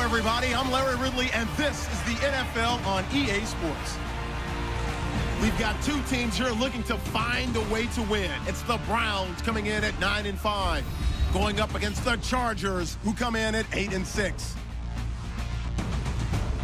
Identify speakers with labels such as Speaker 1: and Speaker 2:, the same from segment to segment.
Speaker 1: everybody. I'm Larry Ridley, and this is the NFL on EA Sports. We've got two teams here looking to find a way to win. It's the Browns coming in at 9-5, going up against the Chargers, who come in at 8-6.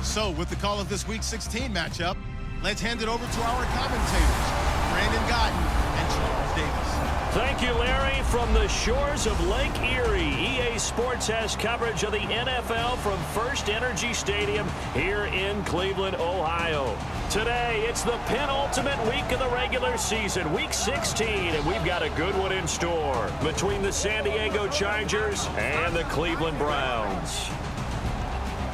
Speaker 1: So, with the call of this Week 16 matchup, let's hand it over to our commentators, Brandon Guyton and Charles Davis.
Speaker 2: Thank you, Larry. From the shores of Lake Erie, EA Sports has coverage of the NFL from First Energy Stadium here in Cleveland, Ohio. Today, it's the penultimate week of the regular season, Week 16, and we've got a good one in store between the San Diego Chargers and the Cleveland Browns.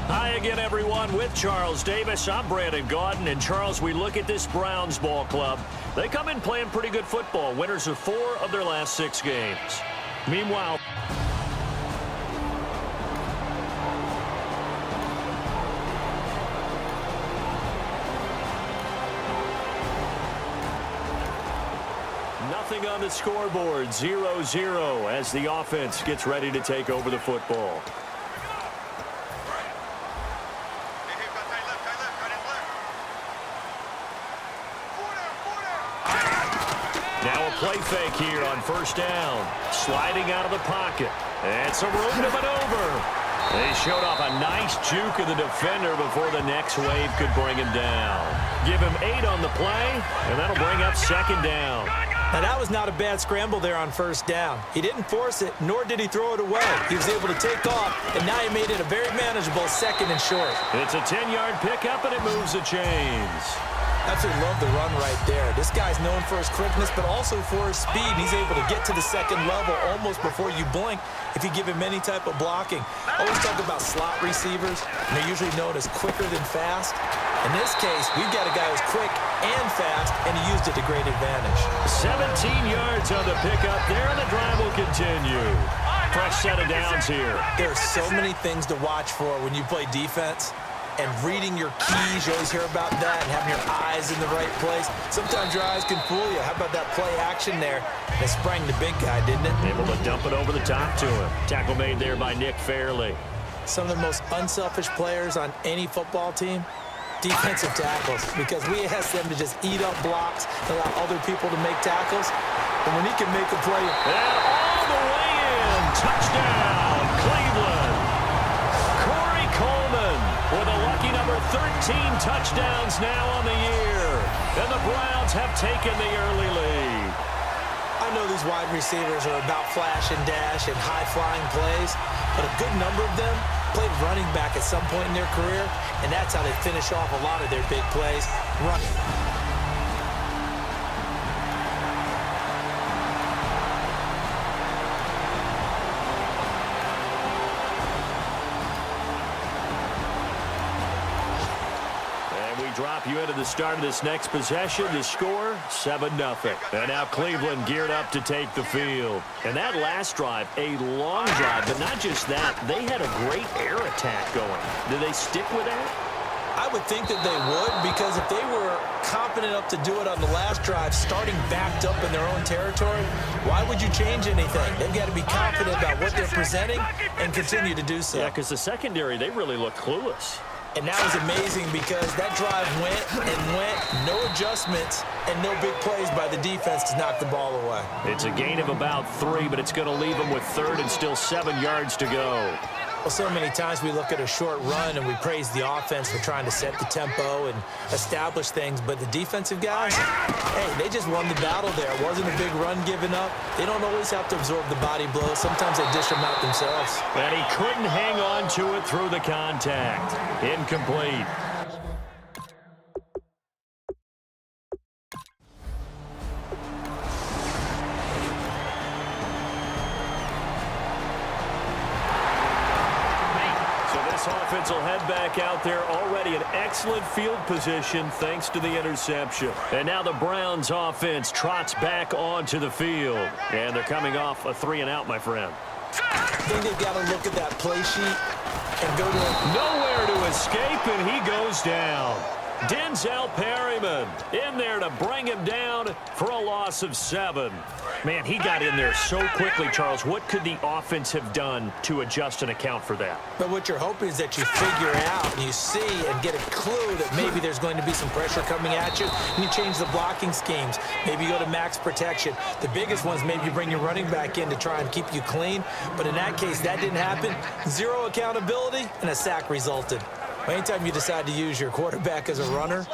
Speaker 2: Hi again, everyone. With Charles Davis, I'm Brandon Guyton. And Charles, we look at this Browns ball club. They come in playing pretty good football, winners of 4 of their last 6 games. Meanwhile, nothing on the scoreboard, 0-0 as the offense gets ready to take over the football. Play fake here on first down. Sliding out of the pocket. And some room to maneuver. They showed off a nice juke of the defender before the next wave could bring him down. Give him 8 on the play, and that'll bring up second down.
Speaker 3: Now, that was not a bad scramble there on first down. He didn't force it, nor did he throw it away. He was able to take off, and now he made it a very manageable 2nd and short.
Speaker 2: It's a 10-yard pickup, and it moves the chains.
Speaker 3: Absolutely love the run right there. This guy's known for his quickness, but also for his speed. He's able to get to the 2nd level almost before you blink if you give him any type of blocking. Always talk about slot receivers, and they're usually known as quicker than fast. In this case, we've got a guy who's quick and fast, and he used it to great advantage.
Speaker 2: 17 yards on the pickup there, and the drive will continue. Fresh set of downs here.
Speaker 3: There are so many things to watch for when you play defense. And reading your keys, you always hear about that, and having your eyes in the right place. Sometimes your eyes can fool you. How about that play action there? They sprang the big guy, didn't it?
Speaker 2: Able to dump it over the top to him. Tackle made there by Nick Fairley.
Speaker 3: Some of the most unselfish players on any football team, defensive tackles, because we ask them to just eat up blocks and allow other people to make tackles. And when he can make a play.
Speaker 2: And all the way in. Touchdown, Cleveland. With a lucky number 13 touchdowns now on the year. And the Browns have taken the early lead.
Speaker 3: I know these wide receivers are about flash and dash and high-flying plays, but a good number of them played running back at some point in their career, and that's how they finish off a lot of their big plays, running.
Speaker 2: Drop you into the start of this next possession. The score, 7-0. And now Cleveland geared up to take the field. And that last drive, a long drive, but not just that. They had a great air attack going. Do they stick with that?
Speaker 3: I would think that they would, because if they were confident enough to do it on the last drive, starting backed up in their own territory, why would you change anything? They've got to be confident about what they're presenting and continue to do so.
Speaker 2: Yeah, because the secondary, they really look clueless.
Speaker 3: And that was amazing because that drive went and went, no adjustments, and no big plays by the defense to knock the ball away.
Speaker 2: It's a gain of about 3, but it's going to leave them with 3rd and still 7 yards to go.
Speaker 3: Well, so many times we look at a short run and we praise the offense for trying to set the tempo and establish things, but the defensive guys, hey, they just won the battle there. It wasn't a big run given up. They don't always have to absorb the body blows. Sometimes they dish them out themselves.
Speaker 2: And he couldn't hang on to it through the contact. Incomplete. Offense will head back out there, already in excellent field position thanks to the interception. And now the Browns offense trots back onto the field. And they're coming off a 3-and-out, my friend.
Speaker 3: I think they've got to look at that play sheet and go to
Speaker 2: nowhere to escape, and he goes down. Denzel Perryman in there to bring him down for a loss of 7. Man, he got in there so quickly, Charles. What could the offense have done to adjust and account for that?
Speaker 3: But what you're hoping is that you figure out and you see and get a clue that maybe there's going to be some pressure coming at you, and you change the blocking schemes. Maybe you go to max protection. The biggest ones, maybe you bring your running back in to try and keep you clean. But in that case, that didn't happen. 0 accountability, and a sack resulted. Anytime you decide to use your quarterback as a runner,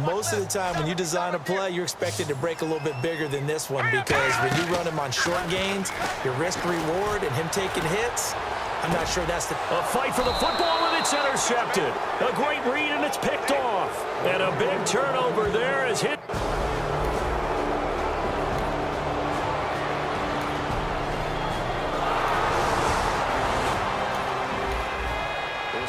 Speaker 3: most of the time when you design a play, you're expected to break a little bit bigger than this one, because when you run him on short gains, your risk-reward and him taking hits, I'm not sure that's the...
Speaker 2: A fight for the football, and it's intercepted. A great read, and it's picked off. And a big turnover there is hit.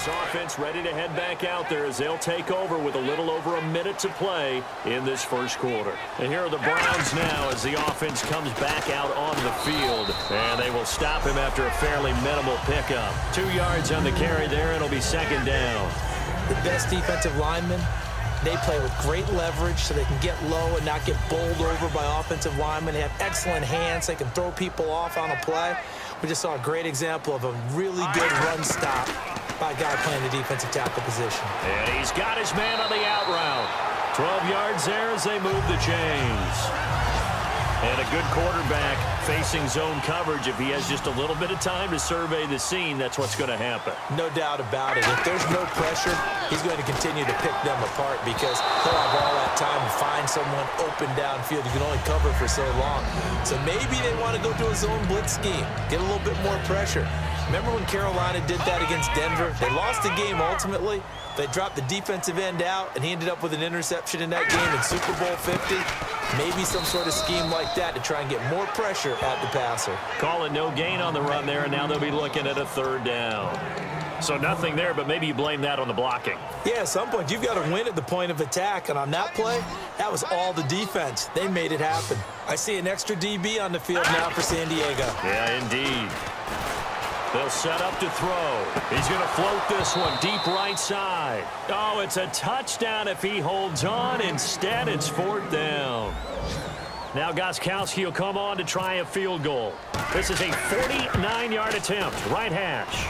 Speaker 2: Offense ready to head back out there as they'll take over with a little over a minute to play in this first quarter. And here are the Browns now as the offense comes back out on the field. And they will stop him after a fairly minimal pickup. 2 yards on the carry there, and it'll be second down.
Speaker 3: The best defensive linemen, they play with great leverage so they can get low and not get bowled over by offensive linemen. They have excellent hands. They can throw people off on a play. We just saw a great example of a really good run stop by a guy playing the defensive tackle position.
Speaker 2: And he's got his man on the out route. 12 yards there as they move the chains. And a good quarterback facing zone coverage. If he has just a little bit of time to survey the scene, that's what's going to happen.
Speaker 3: No doubt about it. If there's no pressure, he's going to continue to pick them apart, because he'll have all that time to find someone open downfield. You can only cover for so long. So maybe they want to go to a zone blitz scheme, get a little bit more pressure. Remember when Carolina did that against Denver? They lost the game ultimately. They dropped the defensive end out, and he ended up with an interception in that game in Super Bowl 50. Maybe some sort of scheme like that to try and get more pressure at the passer.
Speaker 2: Call it no gain on the run there, and now they'll be looking at a third down. So nothing there, but maybe you blame that on the blocking.
Speaker 3: Yeah, at some point, you've got to win at the point of attack. And on that play, that was all the defense. They made it happen. I see an extra DB on the field now for San Diego.
Speaker 2: Yeah, indeed. They'll set up to throw. He's going to float this one deep right side. Oh, it's a touchdown if he holds on. Instead, it's 4th down. Now Gostkowski will come on to try a field goal. This is a 49-yard attempt, right hash.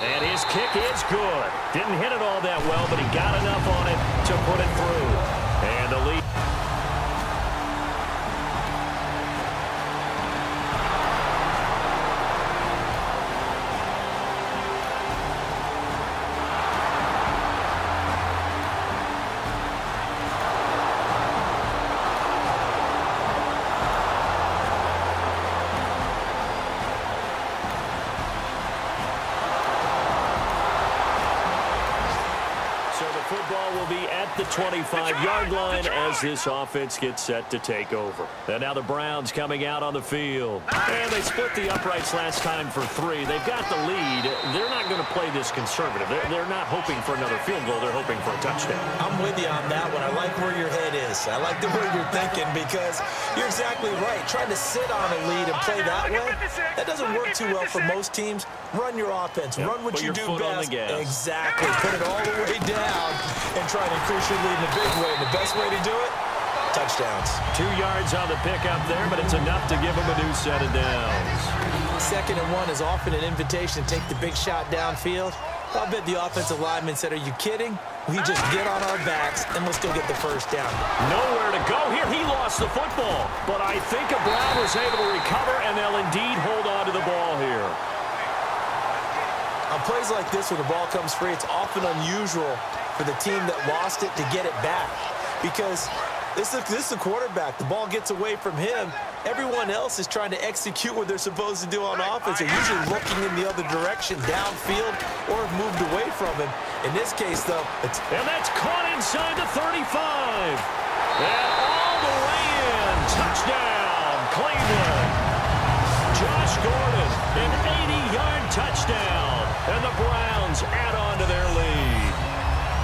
Speaker 2: And his kick is good. Didn't hit it all that well, but he got enough on it to put it through. And the lead. The 25-yard line as this offense gets set to take over. And now the Browns coming out on the field. And they split the uprights last time for 3. They've got the lead. They're not going to play this conservative. They're not hoping for another field goal. They're hoping for a touchdown.
Speaker 3: I'm with you on that one. I like where your head is. I like the way you're thinking, because you're exactly right. Trying to sit on a lead and play that way, that doesn't work too well for most teams. Run your offense. Yep. Run what you do best. Exactly. Put it all the way down and try to increase your lead in a big way. And the best way to do it, touchdowns.
Speaker 2: 2 yards on the pickup there, but it's enough to give them a new set of downs.
Speaker 3: 2nd and 1 is often an invitation to take the big shot downfield. I'll bet the offensive lineman said, are you kidding? We just get on our backs and we'll still get the first down.
Speaker 2: Nowhere to go here. He lost the football. But I think a Brown was able to recover, and they'll indeed hold on to the ball here.
Speaker 3: On plays like this where the ball comes free, it's often unusual for the team that lost it to get it back, because this is the quarterback. The ball gets away from him. Everyone else is trying to execute what they're supposed to do on offense. They're usually looking in the other direction, downfield, or have moved away from him. In this case, though,
Speaker 2: and that's caught inside the 35. And all the way in. Touchdown, Cleveland. Josh Gordon, an 80-yard touchdown. And the Browns add on to their lead.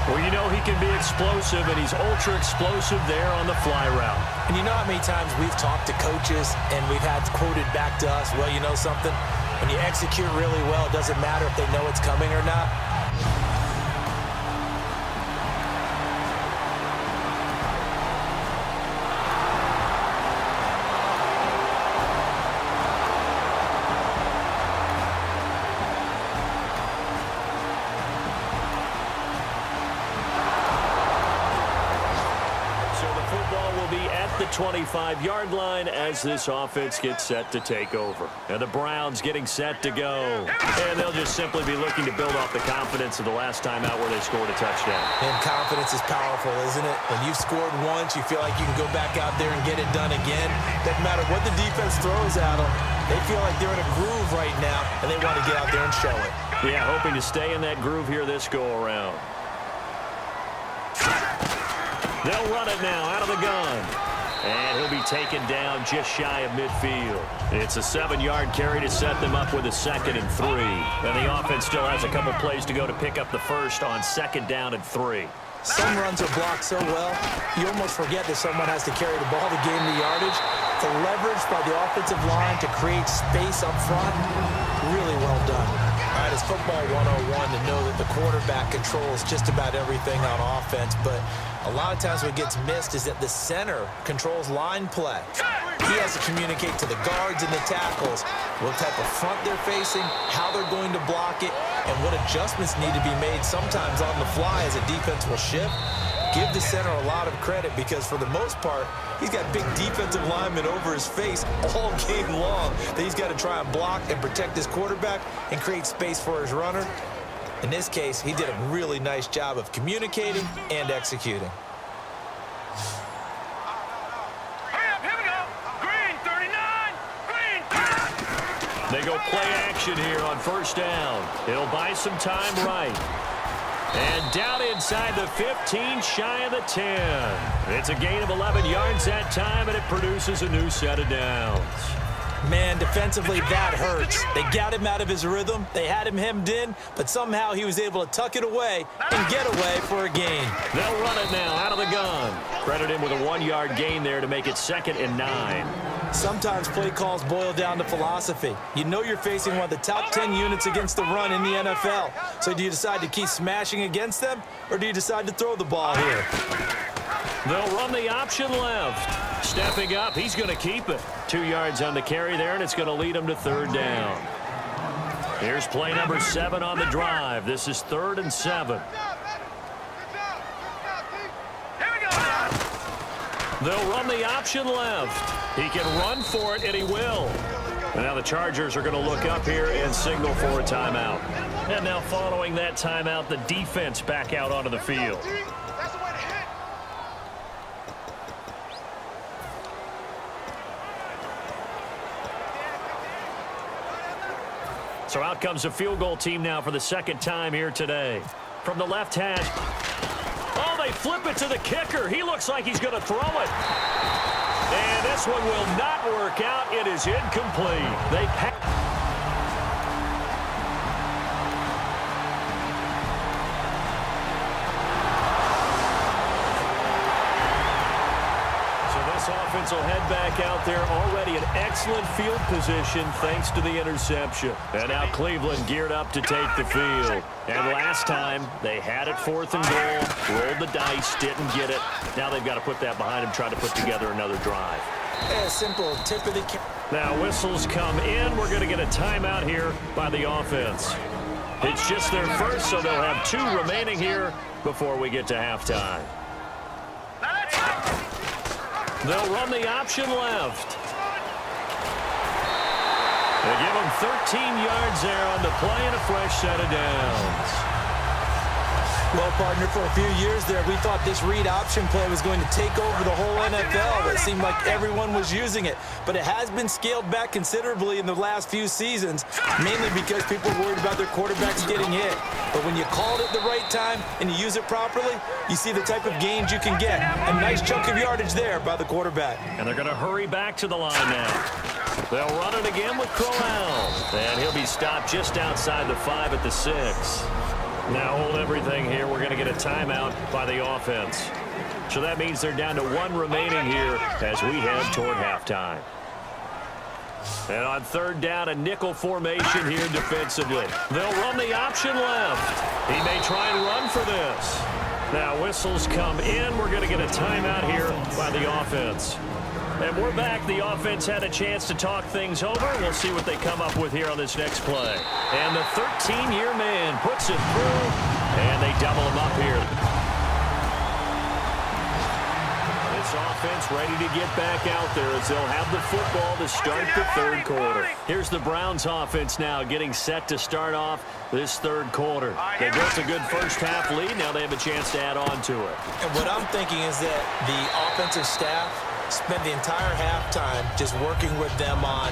Speaker 2: Well, you know he can be explosive, and he's ultra-explosive there on the fly route.
Speaker 3: And you know how many times we've talked to coaches and we've had quoted back to us, well, you know something? When you execute really well, it doesn't matter if they know it's coming or not.
Speaker 2: be at the 25-yard line as this offense gets set to take over. And the Browns getting set to go. And they'll just simply be looking to build off the confidence of the last time out where they scored a touchdown.
Speaker 3: And confidence is powerful, isn't it? When you've scored once, you feel like you can go back out there and get it done again. Doesn't matter what the defense throws at them. They feel like they're in a groove right now, and they want to get out there and show it.
Speaker 2: Yeah, hoping to stay in that groove here this go-around. They'll run it now out of the gun. And he'll be taken down just shy of midfield. It's a 7-yard carry to set them up with a 2nd and 3. And the offense still has a couple plays to go to pick up the first on 2nd down and 3.
Speaker 3: Some runs are blocked so well, you almost forget that someone has to carry the ball to gain the yardage. The leverage by the offensive line to create space up front, really well done. All right, it's football 101 to know that the quarterback controls just about everything on offense, but a lot of times what gets missed is that the center controls line play. He has to communicate to the guards and the tackles what type of front they're facing, how they're going to block it, and what adjustments need to be made sometimes on the fly as a defense will shift. Give the center a lot of credit because for the most part, he's got big defensive linemen over his face all game long that he's got to try and block and protect his quarterback and create space for his runner. In this case, he did a really nice job of communicating and executing.
Speaker 2: They go play action here on 1st down. It'll buy some time right. And down inside the 15, shy of the 10. It's a gain of 11 yards that time, and it produces a new set of downs.
Speaker 3: Man, defensively, that hurts. They got him out of his rhythm. They had him hemmed in, but somehow he was able to tuck it away and get away for a gain.
Speaker 2: They'll run it now out of the gun. Credit him with a 1-yard gain there to make it 2nd and 9.
Speaker 3: Sometimes play calls boil down to philosophy. You know you're facing one of the top 10 units against the run in the NFL. So do you decide to keep smashing against them, or do you decide to throw the ball here?
Speaker 2: They'll run the option left. Stepping up, he's going to keep it. 2 yards on the carry there, and it's going to lead him to 3rd down. Here's play number 7 on the drive. This is 3rd and 7. They'll run the option left. He can run for it, and he will. And now the Chargers are going to look up here and signal for a timeout. And now following that timeout, the defense back out onto the field. So out comes the field goal team now for the 2nd time here today. From the left hash. Oh, they flip it to the kicker. He looks like he's going to throw it. And this one will not work out. It is incomplete. They offense will head back out there, already in excellent field position thanks to the interception. And now Cleveland geared up to take the field. And last time, they had it 4th and goal, rolled the dice, didn't get it. Now they've got to put that behind them, try to put together another drive.
Speaker 3: Yeah, simple tip of the cap.
Speaker 2: Now whistles come in. We're going to get a timeout here by the offense. It's just their first, so they'll have 2 remaining here before we get to halftime. They'll run the option left. They give them 13 yards there on the play and a fresh set of downs.
Speaker 3: Well, partner, for a few years there, we thought this read option play was going to take over the whole NFL. It seemed like everyone was using it. But it has been scaled back considerably in the last few seasons, mainly because people are worried about their quarterbacks getting hit. But when you call it at the right time and you use it properly, you see the type of gains you can get. A nice chunk of yardage there by the quarterback.
Speaker 2: And they're going to hurry back to the line now. They'll run it again with Crowell. And he'll be stopped just outside the 5 at the 6. Now hold everything here. We're going to get a timeout by the offense. So that means they're down to 1 remaining here as we head toward halftime. And on 3rd down, a nickel formation here defensively. They'll run the option left. He may try and run for this. Now whistles come in. We're going to get a timeout here by the offense. And we're back. The offense had a chance to talk things over. We'll see what they come up with here on this next play. And the 13-year man puts it through, and they double him up here. It's This offense ready to get back out there as they'll have the football to start the third quarter. Here's the Browns offense now getting set to start off this third quarter. They built a good first half lead. Now they have a chance to add on to it.
Speaker 3: And what I'm thinking is that the offensive staff spent the entire halftime just working with them on,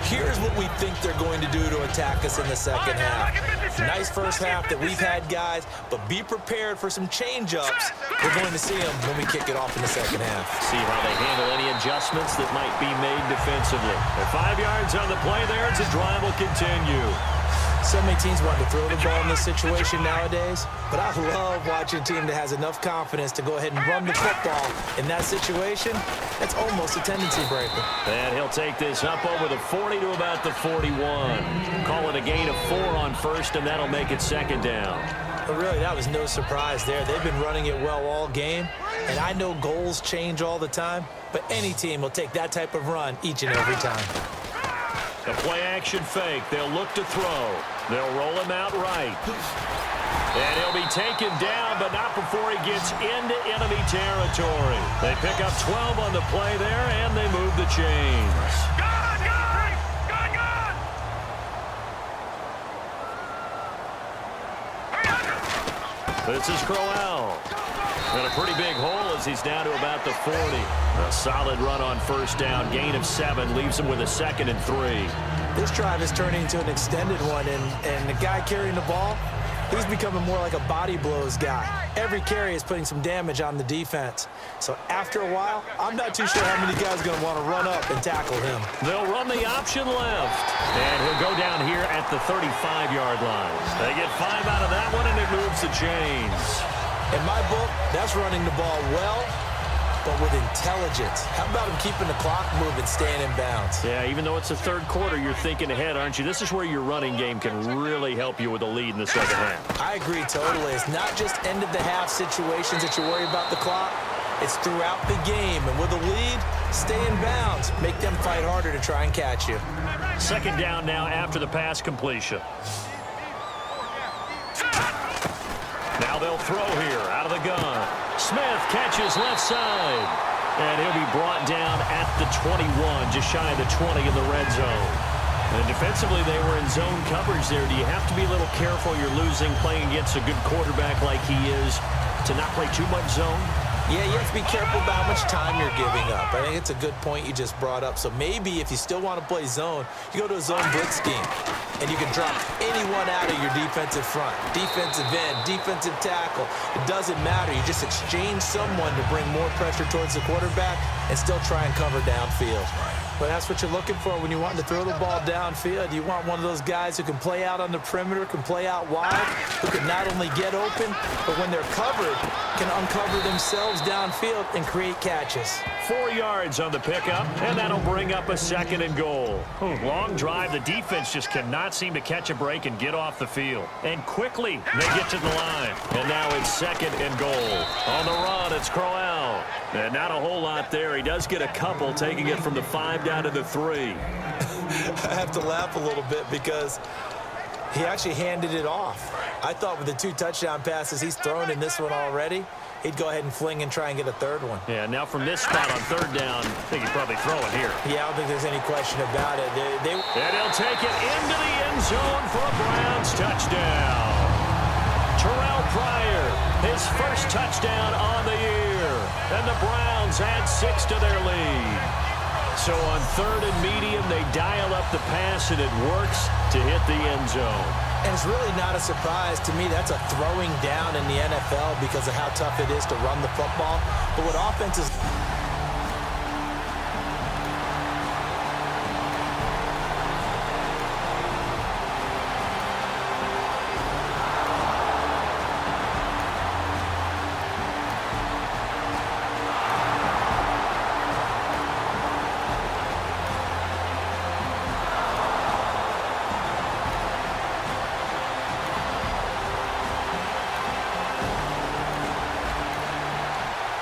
Speaker 3: here's what we think they're going to do to attack us in the second half. Nice first half that we've had, guys, but be prepared for some change-ups. We're going to see them when we kick it off in the second half.
Speaker 2: See how they handle any adjustments that might be made defensively. They're 5 yards on the play there as the drive will continue.
Speaker 3: So many teams want to throw the ball in this situation nowadays, but I love watching a team that has enough confidence to go ahead and run the football. In that situation, that's almost a tendency breaker.
Speaker 2: And he'll take this up over the 40 to about the 41. Call it a gain of 4 on first, and that'll make it second down.
Speaker 3: But really, that was no surprise there. They've been running it well all game, and I know goals change all the time, but any team will take that type of run each and every time.
Speaker 2: The play-action fake. They'll look to throw. They'll roll him out right. And he'll be taken down, but not before he gets into enemy territory. They pick up 12 on the play there, and they move the chains. This is Crowell. And a pretty big hole as he's down to about the 40. A solid run on first down. Gain of 7 leaves him with a 2nd and 3.
Speaker 3: This drive is turning into an extended one, and the guy carrying the ball, he's becoming more like a body blows guy. Every carry is putting some damage on the defense. So after a while, I'm not too sure how many guys are going to want to run up and tackle him.
Speaker 2: They'll run the option left. And he'll go down here at the 35-yard line. They get 5 out of that one, and it moves the chains.
Speaker 3: In my book, that's running the ball well, but with intelligence. How about him keeping the clock moving, staying in bounds?
Speaker 2: Yeah, even though it's the third quarter, you're thinking ahead, aren't you? This is where your running game can really help you with a lead in the second half.
Speaker 3: I agree totally. It's not just end-of-the-half situations that you worry about the clock. It's throughout the game. And with a lead, stay in bounds. Make them fight harder to try and catch you.
Speaker 2: Second down now after the pass completion. Now they'll throw here out of the gun. Smith catches left side. And he'll be brought down at the 21, just shy of the 20 in the red zone. And defensively, they were in zone coverage there. Do you have to be a little careful? You're losing, playing against a good quarterback like he is, to not play too much zone?
Speaker 3: Yeah, you have to be careful about how much time you're giving up. I think it's a good point you just brought up. So maybe if you still want to play zone, you go to a zone blitz scheme, and you can drop anyone out of your defensive front, defensive end, defensive tackle. It doesn't matter. You just exchange someone to bring more pressure towards the quarterback and still try and cover downfield. But that's what you're looking for when you want to throw the ball downfield. You want one of those guys who can play out on the perimeter, can play out wide, who can not only get open, but when they're covered, can uncover themselves downfield and create catches.
Speaker 2: 4 yards on the pickup, and that'll bring up a 2nd and goal. Long drive. The defense just cannot seem to catch a break and get off the field. And quickly, they get to the line. And now it's 2nd and goal. On the run, it's Crowell. And not a whole lot there. He does get a couple, taking it from the 5 down to the 3.
Speaker 3: I have to laugh a little bit because he actually handed it off. I thought with the 2 touchdown passes he's thrown in this one already, he'd go ahead and fling and try and get a 3rd one.
Speaker 2: Yeah, now from this spot on 3rd down, I think he'd probably throw it here.
Speaker 3: Yeah, I don't think there's any question about it.
Speaker 2: And he'll take it into the end zone for a Browns touchdown. Terrell Pryor, his first touchdown on the year. And the Browns add 6 to their lead. So on 3rd and medium, they dial up the pass, and it works to hit the end zone.
Speaker 3: And it's really not a surprise to me. That's a throwing down in the NFL because of how tough it is to run the football. But what offenses...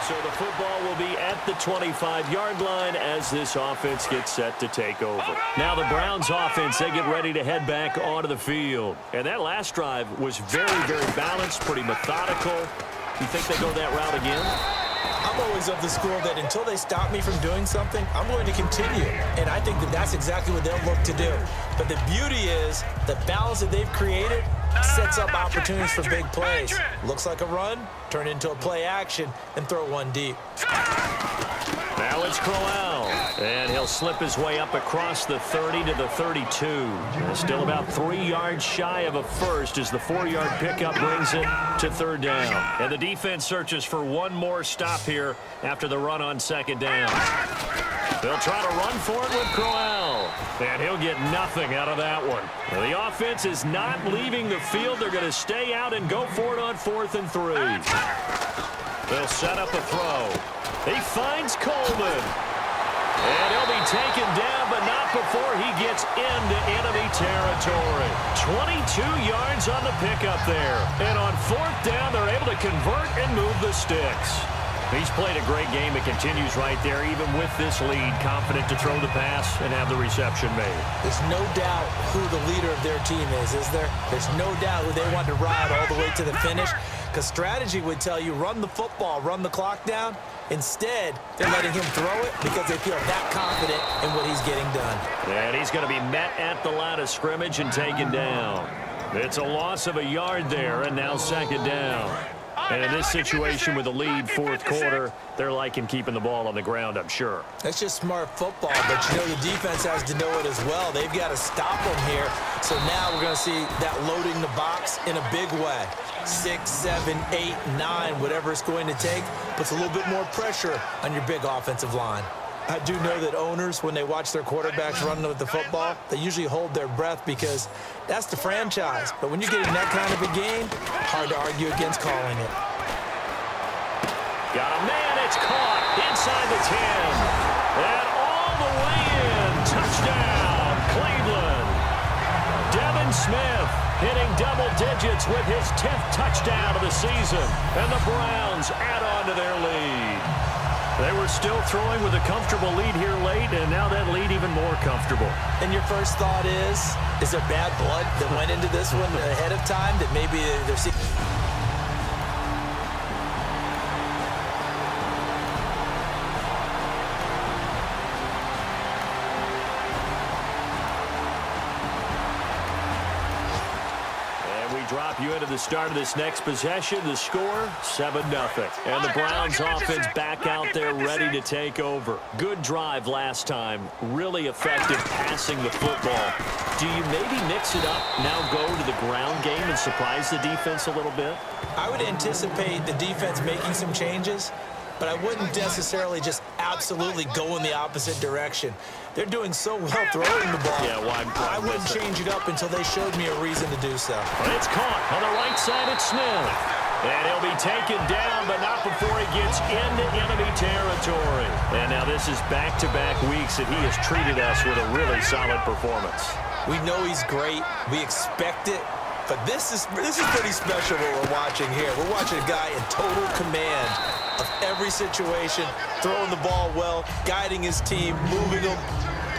Speaker 2: So the football will be at the 25-yard line as this offense gets set to take over. Now the Browns offense, they get ready to head back onto the field. And that last drive was very, very balanced, pretty methodical. You think they go that route again?
Speaker 3: I'm I'm always of the school that until they stop me from doing something, I'm going to continue. And I think that that's exactly what they'll look to do. But the beauty is the balance that they've created sets up opportunities for big plays. Looks like a run, turn into a play action, and throw one deep.
Speaker 2: Now it's Crowell, and he'll slip his way up across the 30 to the 32. Still about 3 yards shy of a first as the 4-yard pickup brings it to third down. And the defense searches for one more stop here after the run on second down. They'll try to run for it with Crowell, and he'll get nothing out of that one. The offense is not leaving the field. They're going to stay out and go for it on 4th and 3. They'll set up a throw. He finds Coleman. And he'll be taken down, but not before he gets into enemy territory. 22 yards on the pickup there. And on 4th down, they're able to convert and move the sticks. He's played a great game. It continues right there, even with this lead, confident to throw the pass and have the reception made.
Speaker 3: There's no doubt who the leader of their team is there? There's no doubt who they want to ride all the way to the finish, because strategy would tell you run the football, run the clock down. Instead, they're letting him throw it because they feel that confident in what he's getting done.
Speaker 2: And he's going to be met at the line of scrimmage and taken down. It's a loss of a yard there, and now second down. And in this situation with the lead, 4th quarter, they're liking keeping the ball on the ground, I'm sure.
Speaker 3: That's just smart football, but you know the defense has to know it as well. They've got to stop them here. So now we're going to see that loading the box in a big way. 6, 7, 8, 9, whatever it's going to take, puts a little bit more pressure on your big offensive line. I do know that owners, when they watch their quarterbacks running with the football, they usually hold their breath because that's the franchise. But when you're getting that kind of a game, hard to argue against calling it.
Speaker 2: Got a man, it's caught inside the 10. And all the way in, touchdown, Cleveland. Devin Smith hitting double digits with his 10th touchdown of the season. And the Browns add on to their lead. They were still throwing with a comfortable lead here late, and now that lead even more comfortable.
Speaker 3: And your first thought is there bad blood that went into this one ahead of time that maybe they're seeing?
Speaker 2: Drop you into the start of this next possession. The score, 7-0. And the Browns offense back out there ready to take over. Good drive last time. Really effective passing the football. Do you maybe mix it up, now go to the ground game and surprise the defense a little bit?
Speaker 3: I would anticipate the defense making some changes, but I wouldn't necessarily just absolutely go in the opposite direction. They're doing so well throwing the ball.
Speaker 2: Yeah, well,
Speaker 3: I wouldn't change it up until they showed me a reason to do so.
Speaker 2: It's caught on the right side at Smith. And he'll be taken down, but not before he gets into enemy territory. And now this is back-to-back weeks that he has treated us with a really solid performance.
Speaker 3: We know he's great. We expect it. But this is pretty special what we're watching here. We're watching a guy in total command of every situation, throwing the ball well, guiding his team, moving them.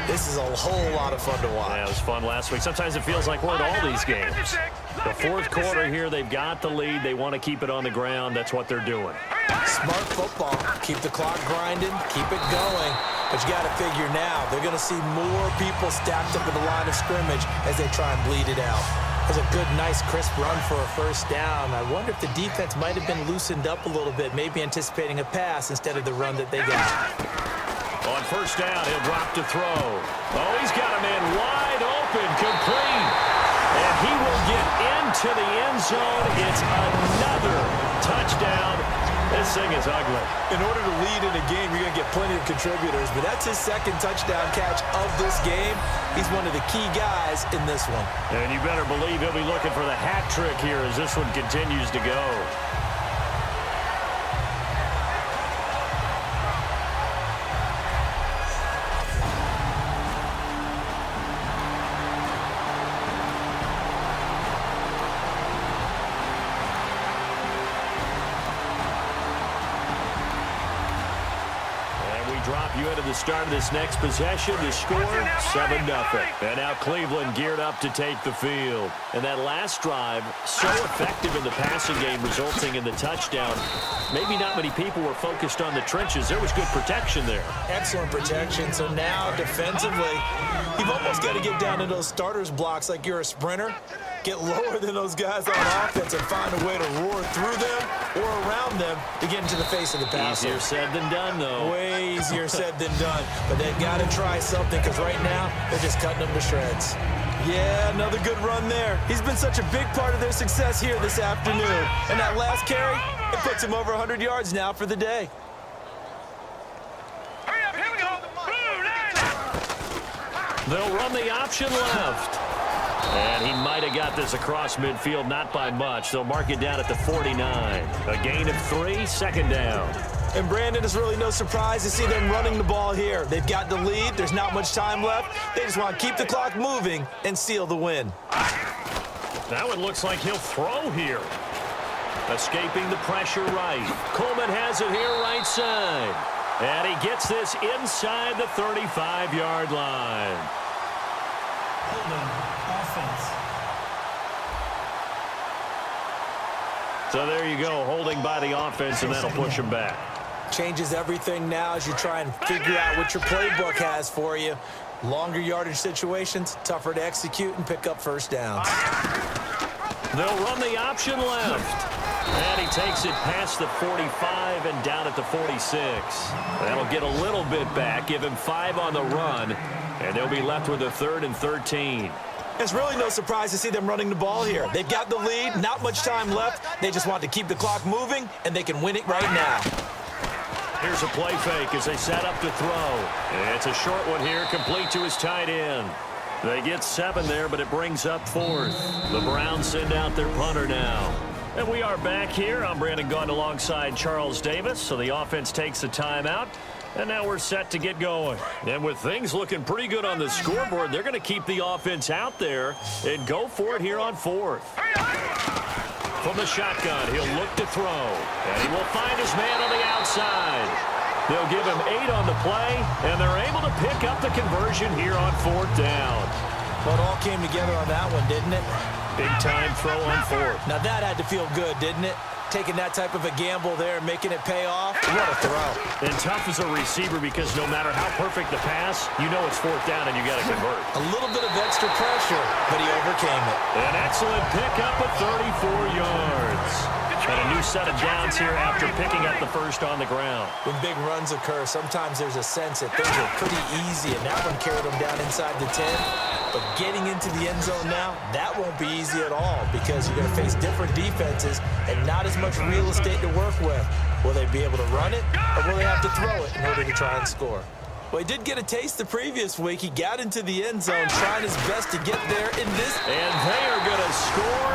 Speaker 3: This is a whole lot of fun to watch.
Speaker 2: Yeah, it was fun last week. Sometimes it feels like we're at all these games. The 4th quarter here, they've got the lead. They want to keep it on the ground. That's what they're doing.
Speaker 3: Smart football. Keep the clock grinding. Keep it going. But you got to figure now, they're going to see more people stacked up in the line of scrimmage as they try and bleed it out. There's a good, nice, crisp run for a first down. I wonder if the defense might have been loosened up a little bit, maybe anticipating a pass instead of the run that they got.
Speaker 2: On first down, he'll drop to throw. Oh, he's got a man wide open, complete. And he will get into the end zone. It's another touchdown. This thing is ugly.
Speaker 3: In order to lead in a game, you're going to get plenty of contributors, but that's his second touchdown catch of this game. He's one of the key guys in this one.
Speaker 2: And you better believe he'll be looking for the hat trick here as this one continues to go. Drop you into the start of this next possession. The score, 7-0. And now Cleveland geared up to take the field. And that last drive, so effective in the passing game, resulting in the touchdown. Maybe not many people were focused on the trenches. There was good protection there.
Speaker 3: Excellent protection. So now, defensively, you've almost got to get down to those starters blocks like you're a sprinter. Get lower than those guys on offense and find a way to roar through them or around them to get into the face of the passer.
Speaker 2: Easier said than done, though.
Speaker 3: Way easier said than done. But they've got to try something because right now they're just cutting them to shreds. Yeah, another good run there. He's been such a big part of their success here this afternoon. And that last carry, it puts him over 100 yards now for the day.
Speaker 2: They'll run the option left. And he might have got this across midfield, not by much. They'll mark it down at the 49. A gain of 3, 2nd down.
Speaker 3: And Brandon, it's really no surprise to see them running the ball here. They've got the lead. There's not much time left. They just want to keep the clock moving and seal the win.
Speaker 2: That one looks like he'll throw here. Escaping the pressure right. Coleman has it here right side. And he gets this inside the 35-yard line. So there you go, holding by the offense, and that'll push him back.
Speaker 3: Changes everything now as you try and figure out what your playbook has for you. Longer yardage situations, tougher to execute and pick up first downs.
Speaker 2: They'll run the option left. And he takes it past the 45 and down at the 46. That'll get a little bit back, give him 5 on the run, and they'll be left with a 3rd and 13.
Speaker 3: It's really no surprise to see them running the ball here. They've got the lead, not much time left. They just want to keep the clock moving, and they can win it right now.
Speaker 2: Here's a play fake as they set up to throw. It's a short one here, complete to his tight end. They get 7 there, but it brings up 4th. The Browns send out their punter now. And we are back here. I'm Brandon Gaudin alongside Charles Davis. So the offense takes a timeout. And now we're set to get going. And with things looking pretty good on the scoreboard, they're going to keep the offense out there and go for it here on 4th. From the shotgun, he'll look to throw. And he will find his man on the outside. They'll give him 8 on the play, and they're able to pick up the conversion here on 4th down.
Speaker 3: Well, it all came together on that one, didn't it?
Speaker 2: Big-time throw on 4th.
Speaker 3: Now that had to feel good, didn't it? Taking that type of a gamble there and making it pay off. What a throw.
Speaker 2: And tough as a receiver because no matter how perfect the pass, you know it's 4th down and you got to convert.
Speaker 3: A little bit of extra pressure, but he overcame it.
Speaker 2: An excellent pickup of 34 yards. And a new set of downs here after picking up the first on the ground.
Speaker 3: When big runs occur, sometimes there's a sense that things are pretty easy, and that one carried them down inside the 10. But getting into the end zone now, that won't be easy at all because you're going to face different defenses and not as much real estate to work with. Will they be able to run it, or will they have to throw it in order to try and score? Well, he did get a taste the previous week. He got into the end zone trying his best to get there in this.
Speaker 2: And they are going to score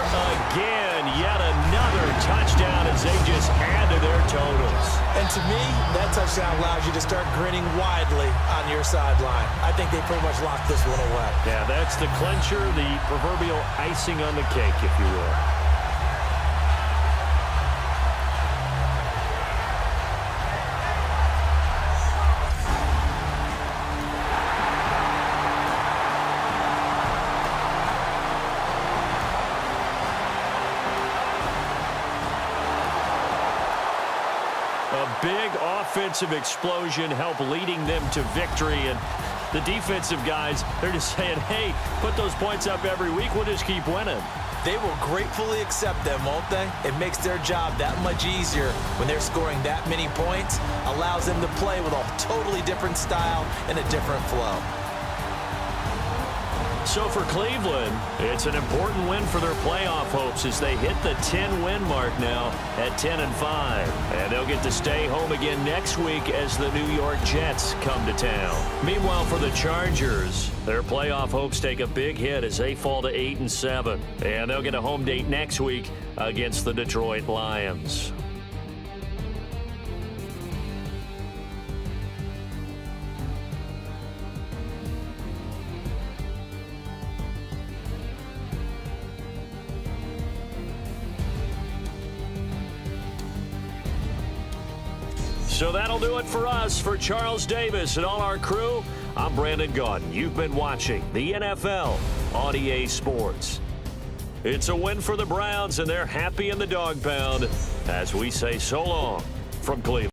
Speaker 2: again. Yet another touchdown as they just add to their totals.
Speaker 3: And to me, that touchdown allows you to start grinning widely on your sideline. I think they pretty much locked this one away.
Speaker 2: Yeah, that's the clincher, the proverbial icing on the cake, if you will. Big offensive explosion helped leading them to victory. And the defensive guys, they're just saying, hey, put those points up every week. We'll just keep winning.
Speaker 3: They will gratefully accept them, won't they? It makes their job that much easier when they're scoring that many points. Allows them to play with a totally different style and a different flow.
Speaker 2: So for Cleveland, it's an important win for their playoff hopes as they hit the 10-win mark now at 10-5. And they'll get to stay home again next week as the New York Jets come to town. Meanwhile, for the Chargers, their playoff hopes take a big hit as they fall to 8-7. And they'll get a home date next week against the Detroit Lions. So that'll do it for us. For Charles Davis and all our crew, I'm Brandon Gaudin. You've been watching the NFL on EA Sports. It's a win for the Browns, and they're happy in the dog pound as we say so long from Cleveland.